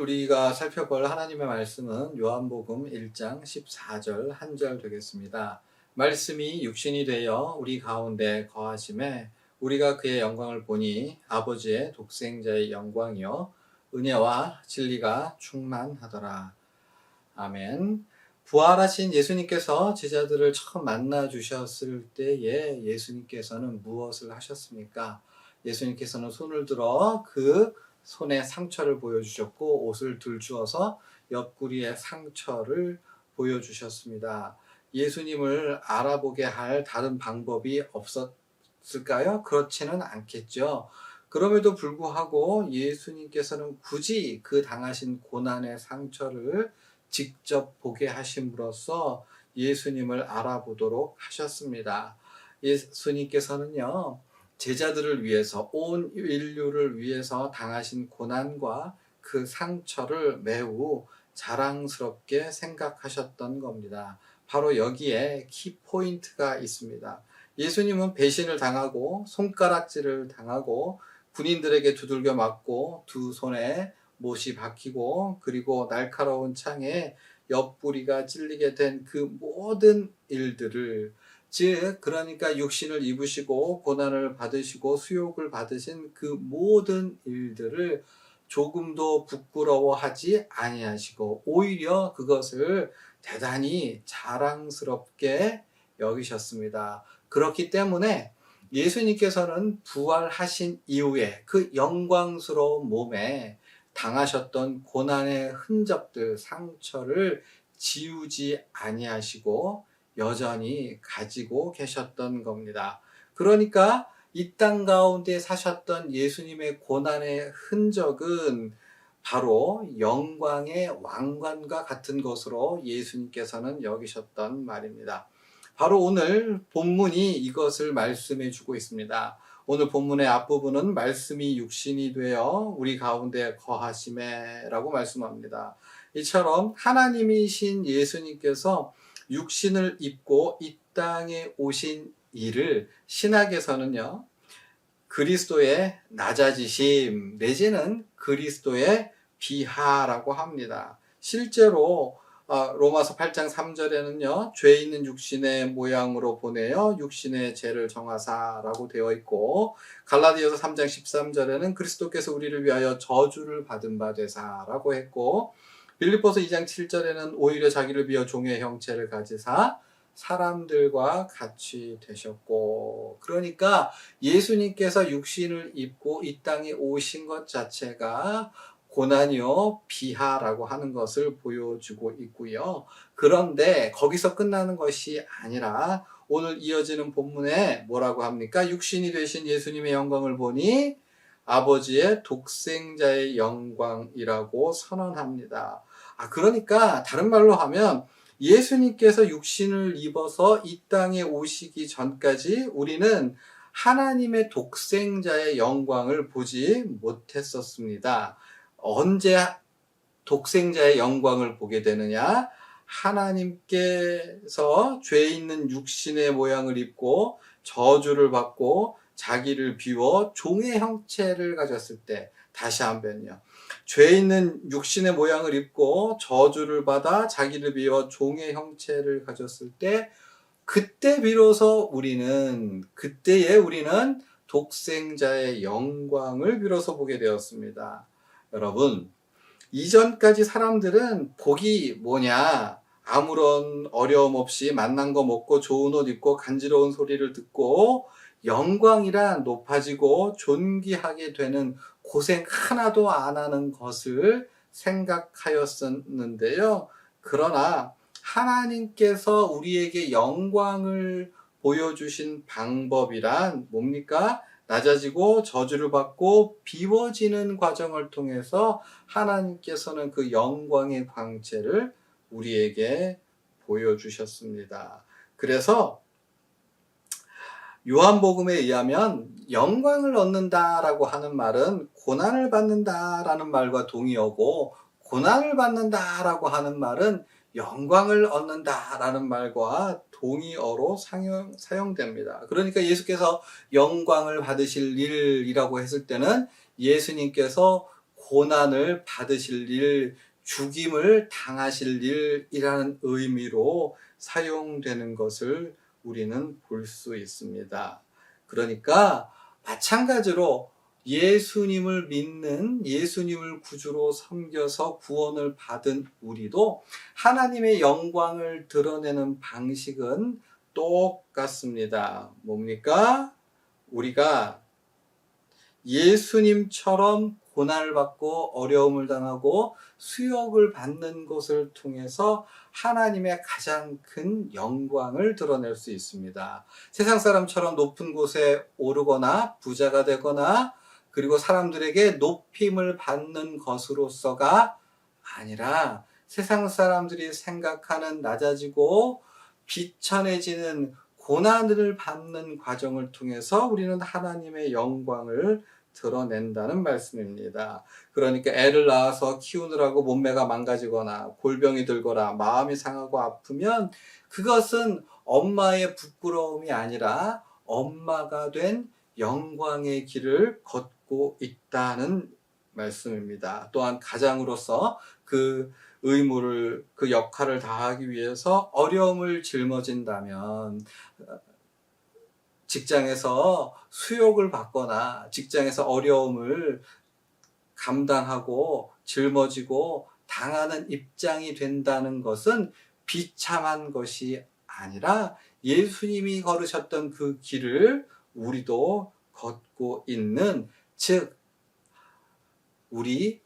우리가 살펴볼 하나님의 말씀은 요한복음 1장 14절 한 절 되겠습니다. 말씀이 육신이 되어 우리 가운데 거하심에 우리가 그의 영광을 보니 아버지의 독생자의 영광이요 은혜와 진리가 충만하더라. 아멘. 부활하신 예수님께서 제자들을 처음 만나 주셨을 때에 예수님께서는 무엇을 하셨습니까? 예수님께서는 손을 들어 그 손에 상처를 보여주셨고 옷을 들주어서 옆구리에 상처를 보여주셨습니다. 예수님을 알아보게 할 다른 방법이 없었을까요? 그렇지는 않겠죠. 그럼에도 불구하고 예수님께서는 굳이 그 당하신 고난의 상처를 직접 보게 하심으로써 예수님을 알아보도록 하셨습니다. 예수님께서는요, 제자들을 위해서, 온 인류를 위해서 당하신 고난과 그 상처를 매우 자랑스럽게 생각하셨던 겁니다. 바로 여기에 키포인트가 있습니다. 예수님은 배신을 당하고 손가락질을 당하고 군인들에게 두들겨 맞고 두 손에 못이 박히고 그리고 날카로운 창에 옆구리가 찔리게 된 그 모든 일들을, 즉 그러니까 육신을 입으시고 고난을 받으시고 수욕을 받으신 그 모든 일들을 조금도 부끄러워하지 아니하시고 오히려 그것을 대단히 자랑스럽게 여기셨습니다. 그렇기 때문에 예수님께서는 부활하신 이후에 그 영광스러운 몸에 당하셨던 고난의 흔적들, 상처를 지우지 아니하시고 여전히 가지고 계셨던 겁니다. 그러니까 이 땅 가운데 사셨던 예수님의 고난의 흔적은 바로 영광의 왕관과 같은 것으로 예수님께서는 여기셨던 말입니다. 바로 오늘 본문이 이것을 말씀해 주고 있습니다. 오늘 본문의 앞부분은 말씀이 육신이 되어 우리 가운데 거하심에 라고 말씀합니다. 이처럼 하나님이신 예수님께서 육신을 입고 이 땅에 오신 일을 신학에서는요, 그리스도의 낮아지심 내지는 그리스도의 비하라고 합니다. 실제로 로마서 8장 3절에는요, 죄 있는 육신의 모양으로 보내어 육신의 죄를 정하사라고 되어 있고, 갈라디아서 3장 13절에는 그리스도께서 우리를 위하여 저주를 받은 바 되사라고 했고, 빌립보서 2장 7절에는 오히려 자기를 비어 종의 형체를 가지사 사람들과 같이 되셨고, 그러니까 예수님께서 육신을 입고 이 땅에 오신 것 자체가 고난이요 비하라고 하는 것을 보여주고 있고요. 그런데 거기서 끝나는 것이 아니라 오늘 이어지는 본문에 뭐라고 합니까? 육신이 되신 예수님의 영광을 보니 아버지의 독생자의 영광이라고 선언합니다. 그러니까 다른 말로 하면 예수님께서 육신을 입어서 이 땅에 오시기 전까지 우리는 하나님의 독생자의 영광을 보지 못했었습니다. 언제 독생자의 영광을 보게 되느냐? 하나님께서 죄 있는 육신의 모양을 입고 저주를 받고 자기를 비워 종의 형체를 가졌을 때, 다시 한번요, 죄 있는 육신의 모양을 입고 저주를 받아 자기를 비워 종의 형체를 가졌을 때, 그때에 우리는 독생자의 영광을 비로소 보게 되었습니다. 여러분, 이전까지 사람들은 복이 뭐냐? 아무런 어려움 없이 맛난 거 먹고 좋은 옷 입고 간지러운 소리를 듣고 영광이란 높아지고 존귀하게 되는 고생 하나도 안 하는 것을 생각하였었는데요. 그러나 하나님께서 우리에게 영광을 보여주신 방법이란 뭡니까? 낮아지고 저주를 받고 비워지는 과정을 통해서 하나님께서는 그 영광의 광채를 우리에게 보여주셨습니다. 그래서 요한복음에 의하면 영광을 얻는다라고 하는 말은 고난을 받는다라는 말과 동의어고, 고난을 받는다라고 하는 말은 영광을 얻는다라는 말과 동의어로 사용됩니다. 그러니까 예수께서 영광을 받으실 일이라고 했을 때는 예수님께서 고난을 받으실 일, 죽임을 당하실 일이라는 의미로 사용되는 것을 우리는 볼 수 있습니다. 그러니까 마찬가지로 예수님을 믿는, 예수님을 구주로 섬겨서 구원을 받은 우리도 하나님의 영광을 드러내는 방식은 똑같습니다. 뭡니까? 우리가 예수님처럼 고난을 받고 어려움을 당하고 수욕을 받는 것을 통해서 하나님의 가장 큰 영광을 드러낼 수 있습니다. 세상 사람처럼 높은 곳에 오르거나 부자가 되거나 그리고 사람들에게 높임을 받는 것으로서가 아니라 세상 사람들이 생각하는 낮아지고 비천해지는 고난을 받는 과정을 통해서 우리는 하나님의 영광을 드러낸다는 말씀입니다. 그러니까 애를 낳아서 키우느라고 몸매가 망가지거나 골병이 들거나 마음이 상하고 아프면 그것은 엄마의 부끄러움이 아니라 엄마가 된 영광의 길을 걷고 있다는 말씀입니다. 또한 가장으로서 그 의무를, 그 역할을 다하기 위해서 어려움을 짊어진다면 직장에서 수욕을 받거나 직장에서 어려움을 감당하고 짊어지고 당하는 입장이 된다는 것은 비참한 것이 아니라 예수님이 걸으셨던 그 길을 우리도 걷고 있는, 즉 우리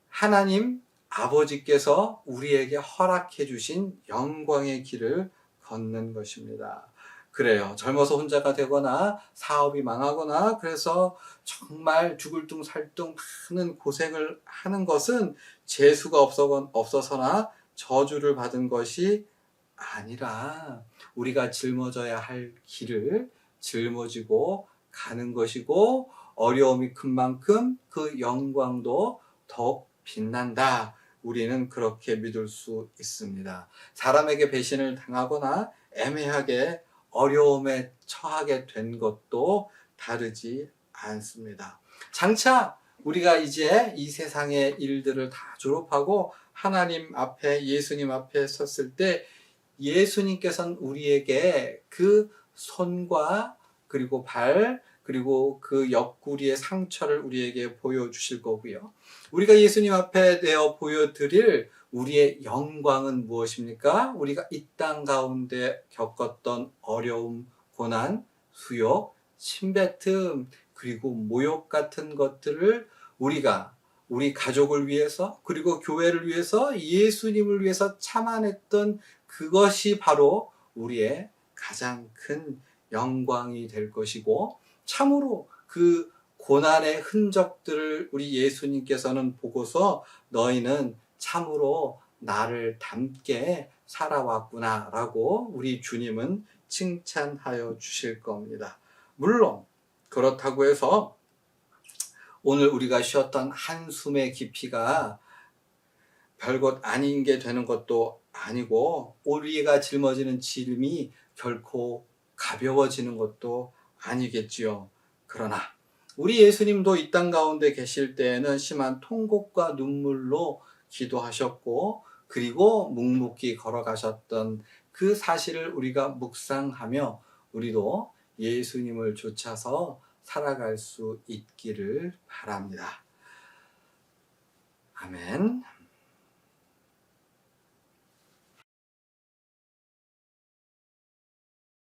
하나님 아버지께서 우리에게 허락해 주신 영광의 길을 걷는 것입니다. 그래요. 젊어서 혼자가 되거나 사업이 망하거나 그래서 정말 죽을 둥 살 둥 많은 고생을 하는 것은 재수가 없어서나 저주를 받은 것이 아니라 우리가 짊어져야 할 길을 짊어지고 가는 것이고 어려움이 큰 만큼 그 영광도 더욱 빛난다. 우리는 그렇게 믿을 수 있습니다. 사람에게 배신을 당하거나 애매하게 어려움에 처하게 된 것도 다르지 않습니다. 장차 우리가 이제 이 세상의 일들을 다 졸업하고 하나님 앞에, 예수님 앞에 섰을 때 예수님께서는 우리에게 그 손과 그리고 발 그리고 그 옆구리의 상처를 우리에게 보여주실 거고요. 우리가 예수님 앞에 내어 보여드릴 우리의 영광은 무엇입니까? 우리가 이 땅 가운데 겪었던 어려움, 고난, 수욕, 침뱉음, 그리고 모욕 같은 것들을 우리가 우리 가족을 위해서 그리고 교회를 위해서 예수님을 위해서 참아냈던 그것이 바로 우리의 가장 큰 영광이 될 것이고 참으로 그 고난의 흔적들을 우리 예수님께서는 보고서 너희는 참으로 나를 닮게 살아왔구나 라고 우리 주님은 칭찬하여 주실 겁니다. 물론 그렇다고 해서 오늘 우리가 쉬었던 한숨의 깊이가 별것 아닌 게 되는 것도 아니고 우리가 짊어지는 짐이 결코 가벼워지는 것도 아니겠지요. 그러나 우리 예수님도 이 땅 가운데 계실 때에는 심한 통곡과 눈물로 기도하셨고 그리고 묵묵히 걸어가셨던 그 사실을 우리가 묵상하며 우리도 예수님을 좇아서 살아갈 수 있기를 바랍니다. 아멘.